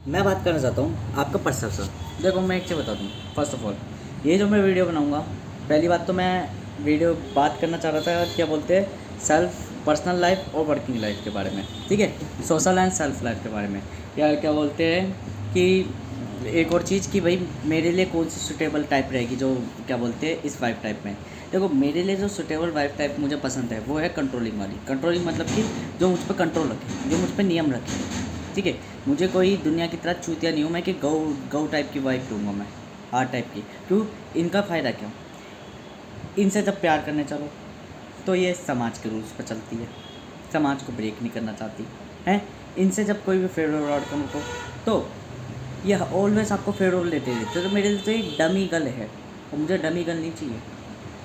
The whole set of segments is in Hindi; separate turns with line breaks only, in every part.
मैं बात करना चाहता हूँ आपका परसेप्शन। देखो मैं एक चीज़ बता दूँ, फर्स्ट ऑफ ऑल ये जो मैं वीडियो बनाऊँगा, पहली बात तो मैं वीडियो बात करना चाह रहा था क्या बोलते हैं सेल्फ पर्सनल लाइफ और वर्किंग लाइफ के बारे में, ठीक है, सोशल एंड सेल्फ लाइफ के बारे में, या क्या बोलते हैं कि एक और चीज़ कि भाई मेरे लिए कौन सी सुटेबल टाइप रहेगी, जो क्या बोलते हैं इस वाइफ टाइप में। देखो मेरे लिए जो सुटेबल वाइफ टाइप मुझे पसंद है वो है कंट्रोलिंग वाली। कंट्रोलिंग मतलब कि जो मुझ पर कंट्रोल रखे, जो मुझ पर नियम रखे, ठीक है। मुझे कोई दुनिया की तरह चूतिया नहीं हूँ मैं कि गौ गौ टाइप की वाइफ लूँगा मैं, हार्ड टाइप की। क्यों? इनका फ़ायदा क्यों? इनसे जब प्यार करने चलो तो ये समाज के रूल्स पर चलती है, समाज को ब्रेक नहीं करना चाहती है। इनसे जब कोई भी फेवरेबल आउटकम हो तो ये ऑलवेज आपको फेवरेबल लेते रहते। तो मेरे लिए तो एक डमी गर्ल है, और मुझे डमी गर्ल नहीं चाहिए।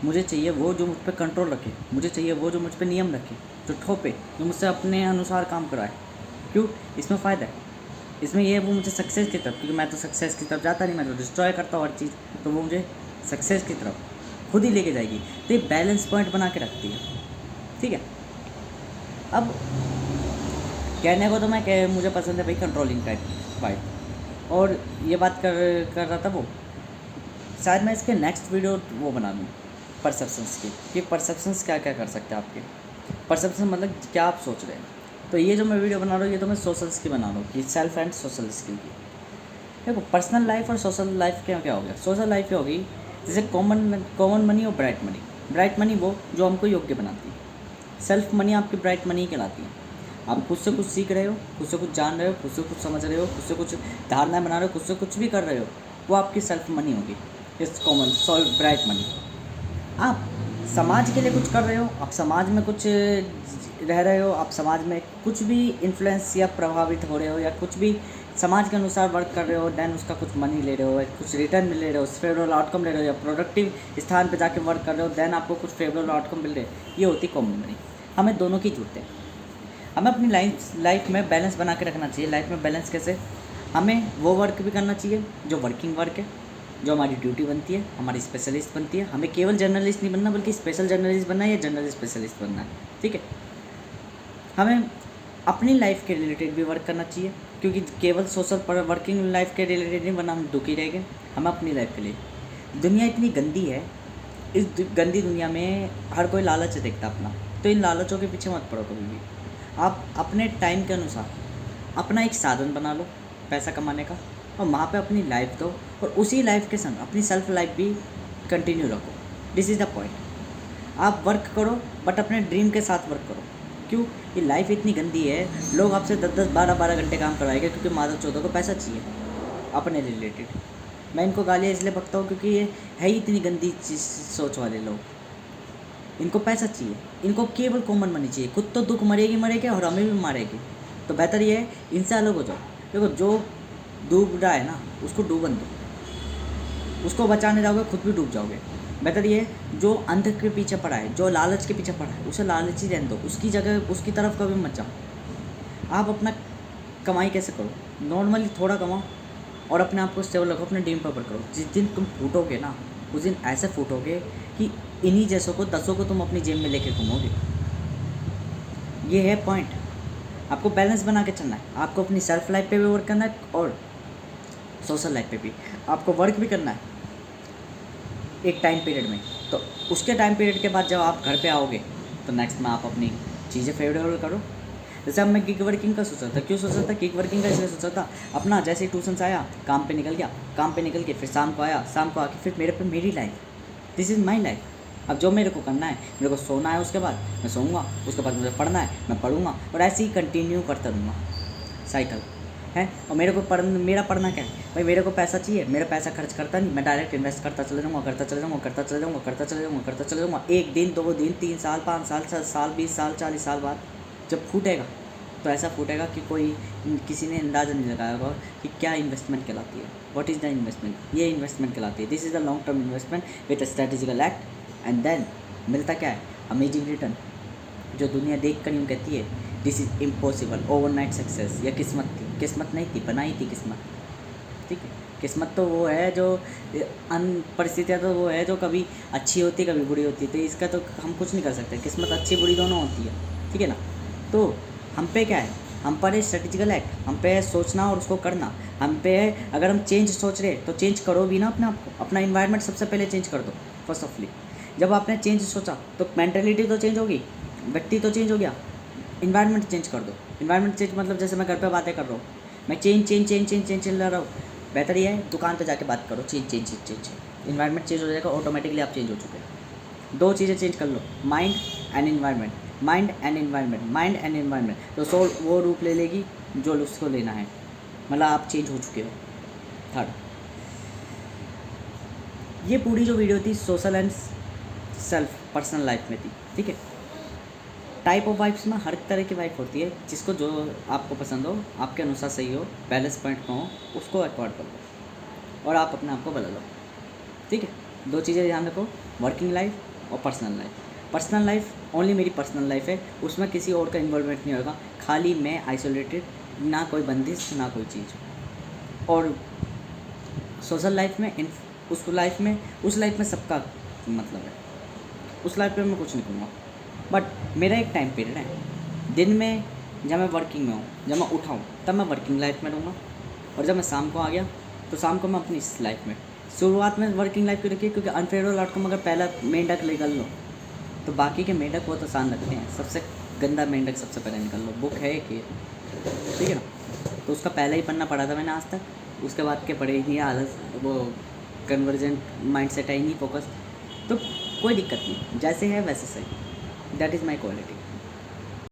मुझे चाहिए वो जो मुझ पर कंट्रोल रखे, मुझे चाहिए वो जो मुझ पर नियम रखे, जो ठोपे, जो मुझसे अपने अनुसार काम कराए। क्यों? इसमें फ़ायदा है, इसमें ये वो मुझे सक्सेस की तरफ, क्योंकि मैं तो सक्सेस की तरफ जाता नहीं, मैं तो डिस्ट्रॉय करता हूँ हर चीज़, तो वो मुझे सक्सेस की तरफ खुद ही लेके जाएगी। तो ये बैलेंस पॉइंट बना के रखती है, ठीक है। अब कहने को तो मैं कह मुझे पसंद है भाई कंट्रोलिंग टाइप वाइफ। और ये बात कर रहा था वो, शायद मैं इसके नेक्स्ट वीडियो वो बना दूँ परसेप्शंस की, कि परसेप्शंस क्या क्या कर सकते हैं आपके। परसेप्शन मतलब क्या आप सोच रहे हैं। तो ये जो मैं वीडियो बना रहा हूँ ये तो मैं सोशल्स की बना रहा हूँ, कि सेल्फ एंड सोशल स्किल की। देखो पर्सनल लाइफ और सोशल लाइफ क्या क्या हो गया। सोशल लाइफ क्या होगी, जैसे कॉमन मनी और ब्राइट मनी। ब्राइट मनी वो जो हमको योग्य बनाती है, सेल्फ मनी आपकी ब्राइट मनी कहलाती है। आप खुद से कुछ सीख रहे हो, खुद से कुछ जान रहे हो, खुद से कुछ समझ रहे हो, खुद से कुछ धारणाएं बना रहे हो, खुद से कुछ भी कर रहे हो, वो आपकी सेल्फ मनी होगी। इस कॉमन ब्राइट मनी। आप समाज के लिए कुछ कर रहे हो, आप समाज में कुछ रह रहे हो, आप समाज में कुछ भी इन्फ्लुएंस या प्रभावित हो रहे हो, या कुछ भी समाज के अनुसार वर्क कर रहे हो, देन उसका कुछ मनी ले रहे हो, कुछ रिटर्न ले रहे हो, फेवरेबल आउटकम ले रहे हो, या प्रोडक्टिव स्थान पे जाके वर्क कर रहे हो, देन आपको कुछ फेवरेबल आउटकम मिल रहे हैं, ये होती कॉमन मनी। हमें दोनों की जरूरत है। हमें अपनी लाइफ में बैलेंस बना के रखना चाहिए। लाइफ में बैलेंस कैसे? हमें वो वर्क भी करना चाहिए जो वर्किंग वर्क है, जो हमारी ड्यूटी बनती है, हमारी स्पेशलिस्ट बनती है। हमें केवल जर्नलिस्ट नहीं बनना, बल्कि स्पेशल जर्नलिस्ट बनना है, या जनरल स्पेशलिस्ट बनना है, ठीक है। हमें अपनी लाइफ के रिलेटेड भी वर्क करना चाहिए, क्योंकि केवल सोशल पर वर्किंग लाइफ के रिलेटेड नहीं बनना, हम दुखी रहेंगे। हमें अपनी लाइफ के लिए, दुनिया इतनी गंदी है, इस गंदी दुनिया में हर कोई लालच देखता अपना, तो इन लालचों के पीछे मत पड़ो कभी भी। आप अपने टाइम के अनुसार अपना एक साधन बना लो पैसा कमाने का, और वहाँ पे अपनी लाइफ दो, और उसी लाइफ के संग अपनी सेल्फ लाइफ भी कंटिन्यू रखो। This is the point. आप वर्क करो बट अपने ड्रीम के साथ वर्क करो। क्यों? ये लाइफ इतनी गंदी है, लोग आपसे 10-10 12-12 घंटे काम करवाएंगे, क्योंकि माधव चौधरी को पैसा चाहिए अपने रिलेटेड। मैं इनको गालियाँ इसलिए बकता हूँ क्योंकि ये है ही इतनी गंदी चीज़ सोच वाले लोग। इनको पैसा चाहिए, इनको केवल कॉमन मनी चाहिए। खुद तो दुख मरेगी और हमें भी मारेगी। तो बेहतर ये है इनसे अलग हो जाओ। देखो जो डूब रहा है ना, उसको डूबन दो, उसको बचाने जाओगे खुद भी डूब जाओगे। बेहतर ये है जो अंध के पीछे पड़ा है, जो लालच के पीछे पड़ा है, उसे लालच ही रहने दो, उसकी जगह उसकी तरफ कभी मत जाओ। आप अपना कमाई कैसे करो, नॉर्मली थोड़ा कमाओ और अपने आप को स्टेबल रखो, अपने ड्रीम पर करो। जिस दिन तुम फूटोगे ना, उस दिन ऐसे फूटोगे कि इन्हीं जैसों को 10 को तुम अपनी जेब में लेके घूमोगे। ये है पॉइंट। आपको बैलेंस बना के चलना है। आपको अपनी सेल्फ लाइफ पे भी वर्क करना है, और सोशल लाइफ पे भी आपको वर्क भी करना है एक टाइम पीरियड में। तो उसके टाइम पीरियड के बाद जब आप घर पे आओगे, तो नेक्स्ट में आप अपनी चीज़ें फेवरेबल करो। जैसे अब मैं गिग वर्किंग का सोचा था। क्यों सोचा था गिग वर्किंग का? इसलिए सोचा था अपना जैसे ही ट्यूशन से आया, काम पे निकल गया, काम पे निकल के फिर शाम को आया, शाम को आके फिर मेरे पे मेरी life, this is my life. अब जो मेरे को करना है, मेरे को सोना है, उसके बाद मैं सोऊंगा, उसके बाद मुझे पढ़ना है, मैं पढ़ूंगा, और ऐसे ही कंटिन्यू करता रहूँगा साइकिल है। और मेरा पढ़ना क्या है भाई? मेरे को पैसा चाहिए, मेरा पैसा खर्च करता नहीं, मैं डायरेक्ट इन्वेस्ट करता चले जाऊँगा, करता चले जाऊँगा, करता चले जाऊँगा, करता चले जाऊँगा, करता चले जाऊँगा। 1 दिन, 2 दिन, 3 साल, 5 साल, 7 साल, 20 साल, 40 साल बाद जब फूटेगा, तो ऐसा फूटेगा कि कोई किसी ने अंदाज़ा नहीं लगाया होगा कि क्या इन्वेस्टमेंट कहलाती है। What is the investment? ये इन्वेस्टमेंट कहलाती है। This is the long term investment with a strategical act, and then मिलता क्या है? Amazing return. जो दुनिया देख कर यूँ कहती है this is impossible, overnight success. या किस्मत थी? किस्मत नहीं थी, बनाई थी किस्मत, ठीक है। किस्मत तो वो है जो परिस्थितियाँ तो वो है जो कभी अच्छी होती है, कभी बुरी होती है, तो इसका तो हम कुछ नहीं कर सकते। किस्मत अच्छी बुरी दोनों होती है, ठीक है ना। तो हम पे क्या है? हम पर है स्ट्रेटेजिकल एक्ट, हम पे है सोचना और उसको करना, हम पे है अगर हम चेंज सोच रहे तो चेंज करो भी ना अपने आप को, अपना इन्वायरमेंट सबसे पहले चेंज कर दो फर्स्ट ऑफली। जब आपने चेंज सोचा तो मेंटेलिटी तो चेंज होगी, व्यक्ति तो चेंज हो गया, इन्वायरमेंट चेंज कर दो। इन्वायरमेंट चेंज मतलब जैसे मैं घर पे बातें कर रहा हूँ, मैं चेंज चल रहा हूँ, बेहतर ये है दुकान पे जाके बात करो, चेंज इन्वायरमेंट चेंज हो जाएगा, ऑटोमेटिकली आप चेंज हो चुके हैं। दो चीज़ें चेंज कर लो, mind and environment, mind and environment, mind and environment, तो सोल वो रूप ले लेगी जो उसको लेना है, मतलब आप चेंज हो चुके हो। थर्ड, ये पूरी जो वीडियो थी social and self personal life में थी, ठीक है। टाइप ऑफ वाइफ्स में हर तरह की वाइफ होती है, जिसको जो आपको पसंद हो, आपके अनुसार सही हो, बैलेंस पॉइंट में हो, उसको एक्वायर कर लो और आप अपने आप को बदल लो, ठीक है। दो चीज़ें ध्यान रखो, वर्किंग लाइफ और personal life. Personal life only मेरी पर्सनल लाइफ है, उसमें किसी और का इन्वॉल्वमेंट नहीं होगा, खाली मैं आइसोलेटेड, ना कोई बंदिश ना कोई चीज़। और सोशल लाइफ में उस लाइफ में सबका मतलब है, उस लाइफ में मैं कुछ नहीं करूँगा। बट मेरा एक टाइम पीरियड है, दिन में जब मैं वर्किंग में हूँ, जब मैं उठाऊँ तब मैं वर्किंग लाइफ में रहूँगा, और जब मैं शाम को आ गया तो शाम को मैं अपनी इस लाइफ में। शुरुआत में वर्किंग लाइफ की रखिए, क्योंकि अनफेवरेबल आउटकम अगर पहला मेंढक निकल लो तो बाकी के मेंढक बहुत आसान लगते हैं, सबसे गंदा मेंढक सबसे पहले निकल लो, बुक है कि, ठीक है ना। तो उसका पहला ही पन्ना पढ़ा था मैंने आज तक, उसके बाद के पढ़े ही नहीं, आलस वो कन्वर्जेंट माइंड सेट है ही नहीं, फोकस, तो कोई दिक्कत नहीं, जैसे है वैसे सही, दैट इज़ माई क्वालिटी।